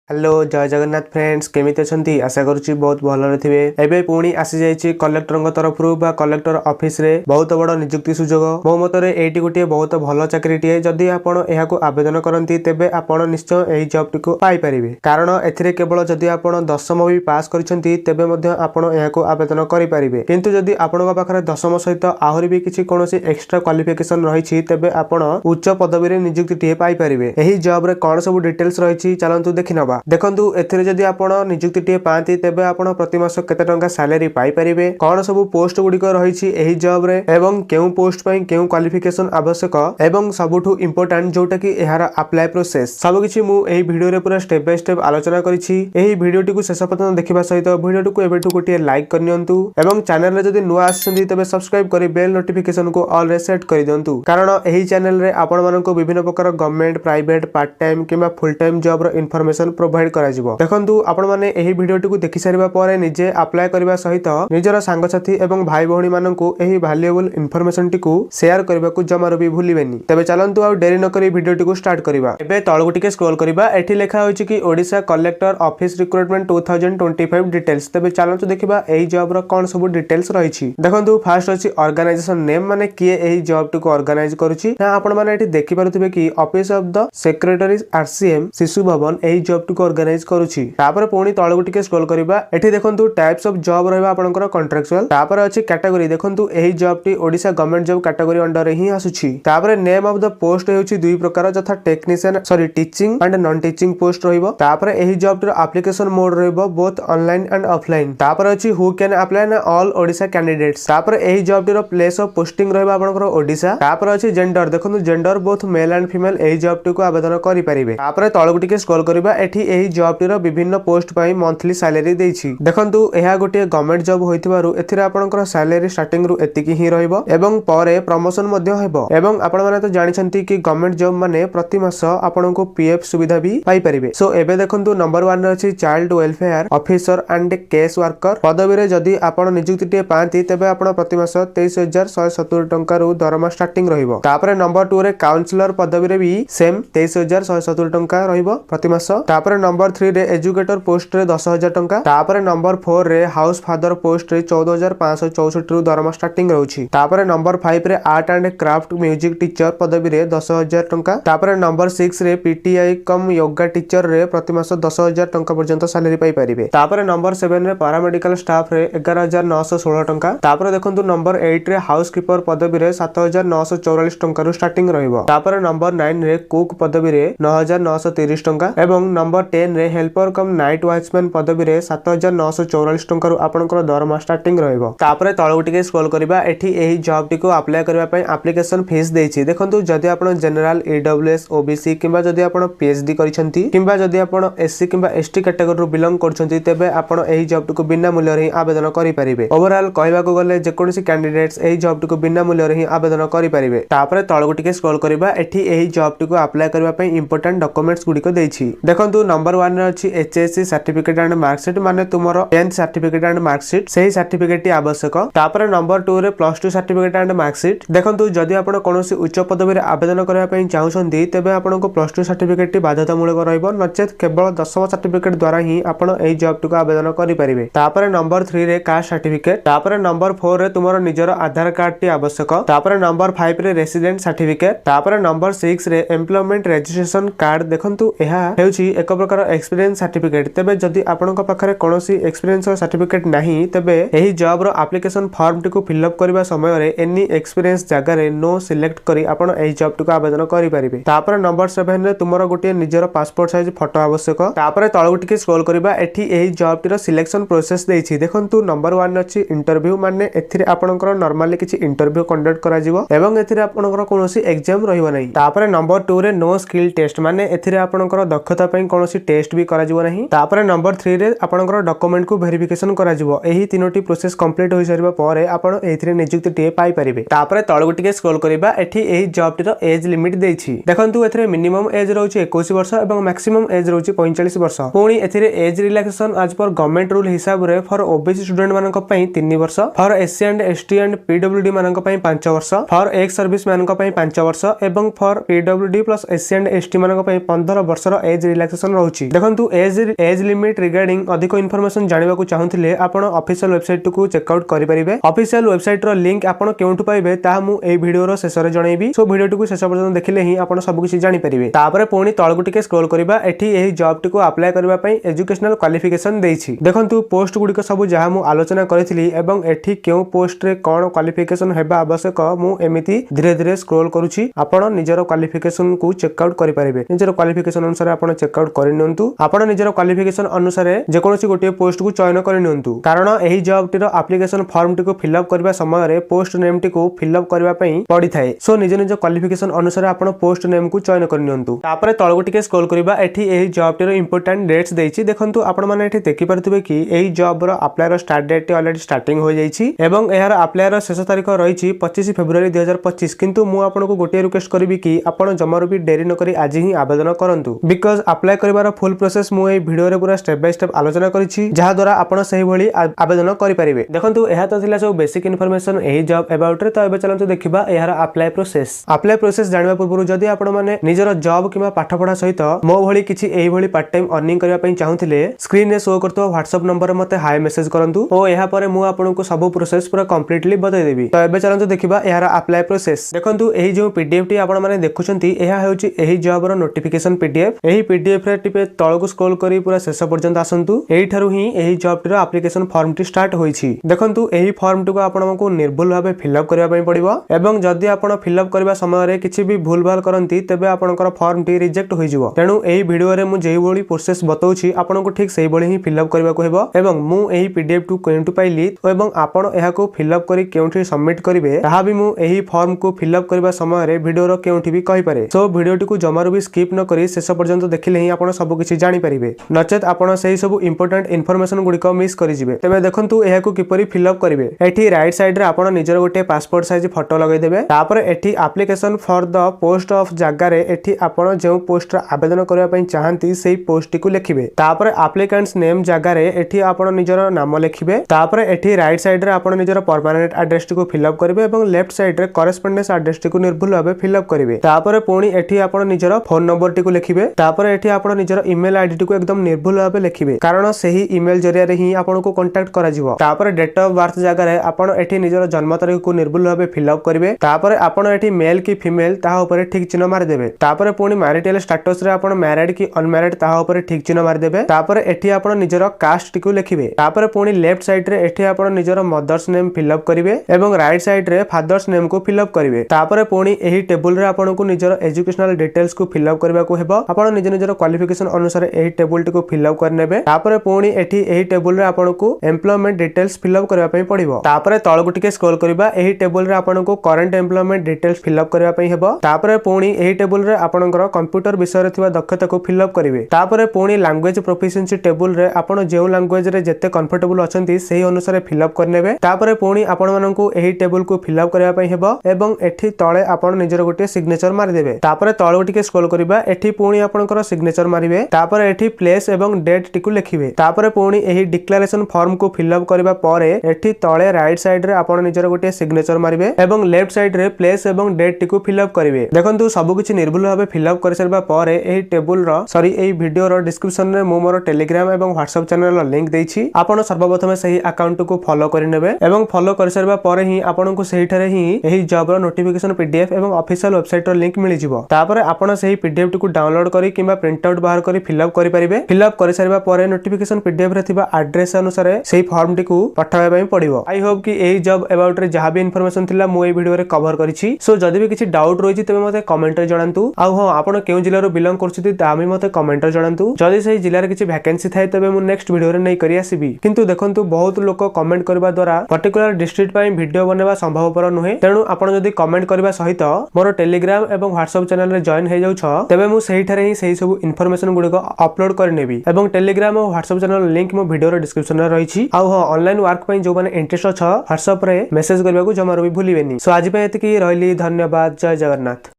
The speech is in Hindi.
हेलो जय जगन्नाथ फ्रेंड्स केमिति अछंती आशा करूची बहुत भलरे थिबे। एबे पुणी आसी जाईची कलेक्टर तरफ बा कलेक्टर ऑफिस रे बहुत बड़ नियुक्ति सुजोग। मो मतरे एटी गोटे बहुत भल चाकरीटीए। जदि आपण एहाको आवेदन करंती तेबे आपण निश्चय एही जॉब टिको पाई परिबे, कारण एथिरे केवल जदि आपण दशम भी पास करिसंती तेबे मध्ये आपण एहाको आवेदन करि परिबे। किंतु जदि आपणक पाखरे दशम सहित आहुरी भी किछि कोनोसी एक्स्ट्रा क्वालिफिकेशन रहिछि तेबे आपण उच्च पदवी रे नियुक्तिटीए पाई परिबे। एही जॉब रे कोन सब डिटेल्स रहिछि चलंतु देखिनबा। देखंतु एथिरे जदि आपण नियुक्तिटीए पाती तेबे आपण प्रति मास केते टंका सैलरी पाई परिबे, कोन सब पोस्ट गुडी को रहिछि एही जॉब रे एवं केउ पोस्ट पई केउ क्वालिफिकेशन आवश्यक एवं सबुठु इंपोर्टेंट जोटा कि एहार अप्लाई प्रोसेस सब किछि मु एही वीडियो रे पूरा स्टेप बाय स्टेप आलोचना करिछि। एही वीडियोटी को शेष पर्यंत देखिबा सहित वीडियोटी को एबेठु गोटे लाइक करनियंतु एवं चैनल रे जदि नुआ आछंती तबे सब्सक्राइब करि बेल नोटिफिकेशन को ऑल रे सेट करि दियंतु, कारण एही चैनल रे आपण मानको विभिन्न प्रकार गवर्नमेंट प्राइवेट पार्ट टाइम किबा फुल टाइम जॉब रो इन्फॉर्मेशन प्रोवाइड करा जिवो। देखंतु आपण माने एही वीडियोटी को देखि सारिबा परे निजे अप्लाई करबा सहित निजर सांग साथी एवं भाई भौणी माननकु एही वैल्यूएबल इन्फॉर्मेशन टिकु शेयर करबा को जमारो भी भूलिबेनी। तबे चलंतु आ देरी न करी वीडियोटी को स्टार्ट करबा। एबे तळगु टिके स्क्रॉल करबा। एठी लेखा होछि कि Odisha collector office recruitment 2025 details. तबे चलंतु देखिबा एही जॉब रो कोन सब डिटेल्स रहिछि। देखंतु फर्स्ट अछि ऑर्गेनाइजेशन नेम, माने किए एही जॉब टिको ऑर्गेनाइज करूछि। ना आपण माने एठी देखि पारुथिबे कि office of the secretary RCM शिशु भवन एही जॉब टिको ऑर्गेनाइज करूछि। तापर पुणी तळगु टिके स्क्रॉल करबा। एठी देखंतु टाइप्स ऑफ जॉब रहबा आपनकर कॉन्ट्रैक्चुअल। तापर अछि कैटेगरी। देखंतु एही जॉब टी Odisha government job category under रे ही आसुछि। तापर नेम ऑफ द पोस्ट हेउछि दुई प्रकार, जथा technician teaching and non teaching post रहइबो। तापर एही जॉब टी एप्लीकेशन मोड रहइबो बोथ ऑनलाइन एंड ऑफलाइन। तापर अछि हु कैन अप्लाई ना ऑल ओडिसा कैंडिडेट्स। तापर एही जॉब टी प्लेस ऑफ पोस्टिंग रहइबो आपनकर ओडिसा। तापर अछि जेंडर। देखंतु gender both male and female एही जॉब टी को आवेदन करि परिबे। तापर तळगु टिके स्क्रॉल करबा। एठी एही जॉब टी विभिन्न पोस्ट पई मंथली सैलरी देछि। देखंतु एहा गोटे गवर्नमेंट जॉब होइतिबारु एथिरे आपनकर सैलरी स्टार्टिंग रु एतिकी ही रहइबो एवं परे प्रमोशन मध्ये हेबो। एवं आपण माने तो जानि छंती कि गवर्नमेंट जॉब माने प्रति मास आपनको पीएफ सुविधा भी पाई परिबे। सो एबे देखंतु नंबर 1 रे अछि child welfare officer and case worker पदवी रे जदि आपण नियुक्तिटे पांती तेबे आपण प्रति मास 23170 टंका रु दरमा स्टार्टिंग रहिबो। तापरे नंबर 2 रे काउंसलर पदवी रे भी सेम 23170 टंका रहिबो प्रति मास। तापरे नंबर 3 रे एजुकेटर पोस्ट रे 10000 टंका। तापरे नंबर 4 रे हाउस फादर पोस्ट रे 14564 रु दरमा स्टार्टिंग रहउछि। तापरे नंबर 5 रे art and craft music teacher पदवी रे 10000 टंका। तापरे नंबर 6 रे पीटीआई कम योगा टीचर रे प्रति मास 10000 टंका पर्यंत सैलरी पाई परिबे। तापरे नंबर 7 रे पैरामेडिकल स्टाफ रे 11916 टंका। तापरे देखंतु नंबर 8 रे हाउसकीपर पदवी रे 7944 टंका रु स्टार्टिंग रहइबो। तापरे नंबर 9 रे कुक पदवी रे 9930 टंका एवं नंबर 10 रे हेल्पर कम नाइट वॉचमैन पदवी रे 7944 टंका रु आपनकर दरमा स्टार्टिंग रहइबो। तापरे तळगु टिके स्क्रॉल करबा। एठी एही जॉब टिको अप्लाई करबा पई एप्लीकेशन फीस देछि। देखंतु जदि आपण जनरल ईडब्ल्यूएस ओबीसी किबा जदि आपण पीएचडी करिसंती किबा जदि आपण एससी किबा एसटी कैटेगरी रु बिलोंग करछंती तेबे आपण एही जॉब टिको बिना मूल्य रे आवेदन करि परिबे। ओवरऑल कहबा को गले जे कोनसी कैंडिडेट्स एही जॉब टिको बिना मूल्य रे आवेदन करि परिबे। तापरे तळगु टिके स्क्रॉल करबा। एठी एही जॉब टिको अप्लाई करबा पई इंपोर्टेंट डॉक्यूमेंट्स गुडी को देछि। देखंतु नंबर 1 रे अछि एचएससी सर्टिफिकेट एंड मार्कशीट, माने तुमरो 10th सर्टिफिकेट एंड मार्कशीट सेही सर्टिफिकेट टी आवश्यक। तापरे नंबर 2 रे +2 सर्टिफिकेट एंड मार्कशीट। देखंतु जदि आपण कोनोसी उच्च पदवी रे आवेदन करबा पई चाहुछंती तेबे आपनको +2 सर्टिफिकेट टी बाध्यतामूलक रहइबो, नचेत केवल 10th सर्टिफिकेट द्वारा ही आपण एही जॉब टिको आवेदन करि परिबे। तापरे नंबर 3 रे कास्ट सर्टिफिकेट। तापरे नंबर 4 रे तुमरो निजर आधार कार्ड टी आवश्यक। तापरे नंबर 5 रे रेसिडेंट सर्टिफिकेट। तापरे नंबर 6 रे एम्प्लॉयमेंट रजिस्ट्रेशन कार्ड। देखंतु एहा हेउची एक प्रकार एक्सपीरियंस सर्टिफिकेट। तबे जदि आपनका पाखरे कोनोसी एक्सपीरियंस सर्टिफिकेट नाही तेबे एही जॉब रो एप्लीकेशन फॉर्म टिको फिल अप करबा समय रे एनी एक्सपीरियंस जगह रे नो सिलेक्ट करी आपण एही जॉब टिको आवेदन करि परिबे। तापर नंबर 7 रे तुमरो गोटे निजर पासपोर्ट साइज फोटो आवश्यक। तापर तळगु टिके स्क्रॉल करबा। एठी एही जॉब टिरो सिलेक्शन प्रोसेस देछि। देखंतु नंबर 1 अछि इंटरव्यू, माने एथिरे आपनकर नॉर्मली किछि इंटरव्यू कंडक्ट करा जिवो एवं एथिरे आपनकर कोनोसी एग्जाम रहिबो नै। तापर नंबर 2 रे नो स्किल टेस्ट, माने एथिरे आपनकर दक्षता पई कोनोसी टेस्ट भी करा जिवो नाही। तापर नंबर 3 रे आपनकर डॉक्यूमेंट को वेरिफिकेशन करा जिवो। एही तीनोटी प्रोसेस कंप्लीट होई सारिबा परे आपण एथिरे नियुक्ति टे पाई परिबे। तापर तळगु टिके स्क्रॉल करबा। एठी एही जॉब टिरो एज लिमिट देछि। देखंतु एथिरे मिनिमम एज रहउछि 21 वर्ष एवं मैक्सिमम एज रहउछि 45 वर्ष। पुणी एथिरे एज रिलैक्सेशन आज पर गवर्नमेंट रूल हिसाब रे फॉर ओबीसी स्टूडेंट मानक पई 3 वर्ष, for SC and ST and PWD मानक पई 5 वर्ष, फॉर एक्स सर्विस मानक पई 5 वर्ष एवं for PWD plus SC and ST मानक पई 15 वर्षर एज रिलैक्सेशन रहउछि। देखंतु एज लिमिट रिगार्डिंग अधिक इन्फॉर्मेशन जानिबा को चाहुथिले आपण ऑफिशियल वेबसाइट को चेकआउट करि परिबे। ऑफिशियल वेबसाइट रो लिंक आपण केउंटु पाइबे ता मु ए वीडियो रो शेष रे जणैबी। सो वीडियो को शेष पर्यंत देखिले ही आपण सब किछि जानि परिबे। तापरे पुणी तळगु टिके स्क्रॉल करिबा। एठी एही जॉब टिको अप्लाई करबा पई एजुकेशनल क्वालिफिकेशन देइछि। देखंतु पोस्ट गुडी सब जहा मु आलोचना करथिली एवं एठी केउ पोस्ट रे कोन क्वालिफिकेशन हेबा आवश्यक मु एमिति धीरे धीरे स्क्रॉल करूछि। आपण निजरो क्वालिफिकेशन को चेकआउट करि परिबे। निजरो क्वालिफिकेशन अनुसार आपण चेकआउट करि नियंतु। आपण निजरो क्वालिफिकेशन अनुसार जे कोनोसी गोटे पोस्ट को चयन करि नियंतु। कारण एही जॉब टिरो एप्लीकेशन फॉर्म टिको फिल अप करबा समय रे पोस्ट नेम टिको फिल अप करबा पई पड़ी थाए। सो निज निज क्वालिफिकेशन अनुसार आपण पोस्ट नेम को चयन करि नियंतु। तापरे तळगु टिके स्क्रॉल करिबा। एठी एही जॉब टिरो इंपोर्टेंट डेट्स देइछि। देखंतु आपण माने एठी देखि परथिबे कि एही जॉब रो अप्लाई रो स्टार्ट डेट ऑलरेडी स्टार्टिंग हो जाइछि एवं एहार अप्लाई रो शेष तारीख रहिछि 25 फेब्रुआरी 2025। किंतु मु आपनको गोटे रिक्वेस्ट करबी कि आपण जमारो भी देरी न करी आज ही आवेदन करंतु। बिकॉज अप्लाई करबार फुल प्रोसेस मु एही वीडियो रे पूरा स्टेप बाय स्टेप आलोचना करिछि जहा द्वारा आपण सही भली आवेदन करि परिबे। देखंतु एहा तो थिला सब बेसिक इन्फॉर्मेशन एही जॉब अबाउट रे। तो एबे चलंतु देखिबा एहार अप्लाई प्रोसेस। अप्लाई प्रोसेस जानिबा पूर्व जदि आपण माने निजर जॉब किबा पाठ पढा सहित मो भली किछि एही भली पार्ट टाइम अर्निंग करबा पई चाहुथिले स्क्रीन रे शो करतो WhatsApp नंबर मते हाय मेसेज करंतु ओ एहा परे मु आपनको सब प्रोसेस पूरा कंप्लीटली बतै देबी। तो एबे चलंतु देखिबा एहार अप्लाई प्रोसेस। देखंतु एही जो पीडीएफ टी आपण माने देखुछंती एहा हेउची एही जॉब रो नोटिफिकेशन पीडीएफ। एही पीडीएफ रे टिपे तळकु स्क्रॉल करी पूरा शेष पर्यंत आसंतु। एही थारु ही एही जॉब टी रो एप्लीकेशन फॉर्म टी स्टार्ट होईछि। देखंतु एही फॉर्म टी को आपनको निर्भुल भाबे फिल अप करबा पई पड़िबो एवं जदि आपण फिल अप करबा समय रे किछि भी भूल भाल करंती तबे आपनकर फॉर्म टी रिजेक्ट होई जिवो। तेनु एही वीडियो रे मु जेही बोली प्रोसेस बतौछि आपनको ठीक सेही बोली ही फिल अप करबा को हेबो एवं मु एही पीडीएफ टू केउंटु पाइली एवं आपण एहा को फिल अप करी केउंटि सबमिट करिवे ताहा भी मु एही फॉर्म को फिल अप करबा समय रे वीडियो रो केउंटि भी कहि पारे। सो वीडियो टी को जमारो भी स्किप न करी शेष पर्यंत देखिले ही आपण सब किछि जानि परिबे। नचेत आपण सेही सब इंपोर्टेंट इन्फॉर्मेशन गुडी को मिस करि जिवे। तबे देखंतु एहा को किपरि फिल अप करिवे। एठी राइट साइड रे आपण निजर गोटे पासपोर्ट साइज फोटो लगाइ देबे। तापर एठी application for the post of जागा रे एठी आपण जेउ पोस्ट रा आवेदन करबा पई चाहंती सेही पोस्ट को लिखिबे। तापर एप्लीकेंट्स नेम जागा रे एठी आपण निजर नाम लिखिबे। तापर एठी राइट साइड रे आपण निजर परमानेंट एड्रेस को फिल अप करिवे एवं लेफ्ट साइड रे करेस्पोंडेंस एड्रेस को निर्भुल भाबे फिल अप करिवे। तापर पुणी एठी आपण निजर फोन नंबर टी को लिखिबे। तापर एठी आपण निजर ईमेल आईडी टी को एकदम निर्भुल भाबे लिखिबे कारण सेही ईमेल जरिया रे ही आपण को कांटेक्ट करा जिवो। तापर डेट ऑफ बर्थ जागा रे आपण एठी निजर जन्म तारीख को निर्भुल भाबे फिल अप करिवे। तापर आपण एठी मेल की फीमेल ताहा ऊपर ठीक चिन्ह मारि देबे। तापर पुणी मैरिटल स्टेटस रे आपण मैरिड की अनमैरिड ताहा ऊपर ठीक चिन्ह मारि देबे। तापर एठी आपण निजर कास्ट टी को लिखिबे। तापर पुणी लेफ्ट साइड रे एठी आपण निजर मदर्स नेम फिल अप करिवे एवं राइट साइड रे फादर्स नेम को फिल अप करिवे। तापर पुणी एही टेबल रे आपण को निजर एजुकेशनल डिटेल्स को फिल अप करबा को हेबो। आपण निज निजर क्वालिफिकेशन अनुसार एही टेबल टी को फिल अप कर नेबे। तापर पुणी एठी एही टेबल रे आपण को एम्प्लॉयमेंट डिटेल्स फिल अप करबा पई पड़िबो। तापर तळगु टिके स्क्रॉल करबा। एही टेबल रे आपण को current employment details fill up करबा पई हेबो। तापर पुणी एही टेबल रे आपणकर कंप्यूटर विषय रे थिबा दक्षता को फिल अप करिवे। तापर पुणी लैंग्वेज प्रोफिशिएंसी टेबल रे आपण जेउ लैंग्वेज रे जते कंफर्टेबल अछंती सेही अनुसार फिल अप कर नेबे। तापर पुणी आपण माननकु एही टेबल को फिल अप करबा पई हेबो एवं एठी तळे आपण निजर गोटे सिग्नेचर मारि देबे। तापर तळगु टिके स्क्रॉल करबा। एठी पुणी आपणकर सिग्नेचर मारिबे। तापर एठी प्लेस एवं डेट टिकु लिखिबे। तापर पुणी एही डिक्लेरेशन फॉर्म को फिल अप करबा परे एठी तळे राइट साइड रे आपण निजर गोटे सिग्नेचर मारिबे एवं लेफ्ट साइड रे प्लेस एवं डेट टिकु फिल अप करिवे। देखंतु सब किछि निर्भुल भाबे फिल अप कर सरबा परे एही टेबल रो एही वीडियो रो डिस्क्रिप्शन रे मो मोर टेलीग्राम एवं WhatsApp चैनल रो लिंक देइछि। आपण सर्वप्रथम सही अकाउंट को फॉलो करि नेबे एवं फॉलो कर सरबा परे ही आपण को सही थारे ही एही जॉब रो नोटिफिकेशन पीडीएफ एवं ऑफिशियल वेबसाइट रो लिंक मिलि जिवो। तापर आपण सही पीडीएफ को डाउनलोड करी किबा प्रिंट आउट बाहर करी फिल अप करि परिबे। फिल अप कर सरबा परे नोटिफिकेशन पीडीएफ रे थिबा एड्रेस अनुसार सही फॉर्म टी को पठाबा पई पड़िबो। आई होप कि एही जॉब अबाउट रे जहां भी इन्फॉर्मेशन थिला मो ए वीडियो रे कवर करिछि। सो जदि भी किछि डाउट रहिछि तबे मते कमेंट रे जणांतु। आ हां आपण केउ जिल्ला रो बिलोंग करछथि ता भी मते कमेंट रे जणांतु। जदि सही जिल्ला रे किछि वैकेंसी थाए तबे मु नेक्स्ट वीडियो रे नै करि आसीबी। किंतु देखंतु बहुत लोक कमेंट करबा द्वारा पर्टिकुलर डिस्ट्रिक्ट पई वीडियो बनेबा संभवपर नुहे। तेनु आपण जदि कमेंट करबा सहित मोर टेलीग्राम एवं WhatsApp चैनल रे जॉइन हे जाउ छ तबे मु सही थारे ही सही सब इन्फॉर्मेशन गुडी को अपलोड कर नेबी एवं टेलीग्राम और WhatsApp चैनल लिंक मो वीडियो रो डिस्क्रिप्शन रे रहिछि। आ हां ऑनलाइन वर्क पई जो माने इंटरेस्ट छ WhatsApp रे मेसेज करबा को जमारो भी भूलिबेनी। सो आज पई एतिकी रहली। धन्यवाद। जय जगन्नाथ।